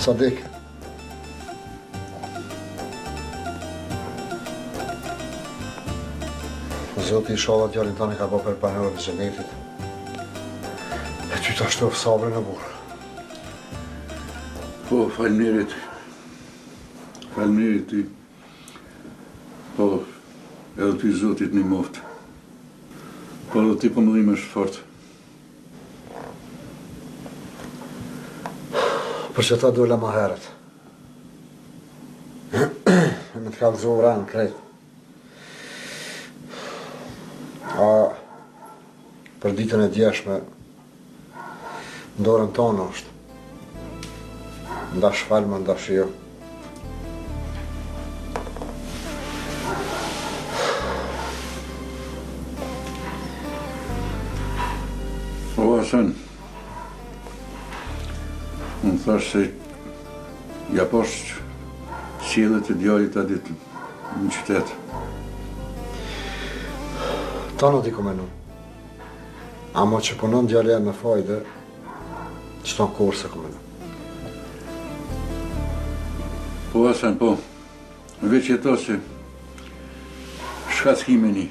Sadik. Zoti inshallah djalin tani ka bërë panor të xhenetit. E ty ta shtof sabrin e burr. Po, faleminderit. Faleminderit ty. Po, edhe ty Zotit një moft. Po, edhe ti po më dhimbësh fort. Për që ta dola ma herët. Me të kallëzohu vranë krejt. A për ditën e djeshme ndorën tonë është. Ndash falma, ndash jo. O, Hasan, unë thash se ja posh qiellet e djalit atë ditë në qytet. Ta në di komenu. Amo që punon djalja me fajde, qëton kurse komenu. Po, Hasan, po, veç jeto se shkackime një.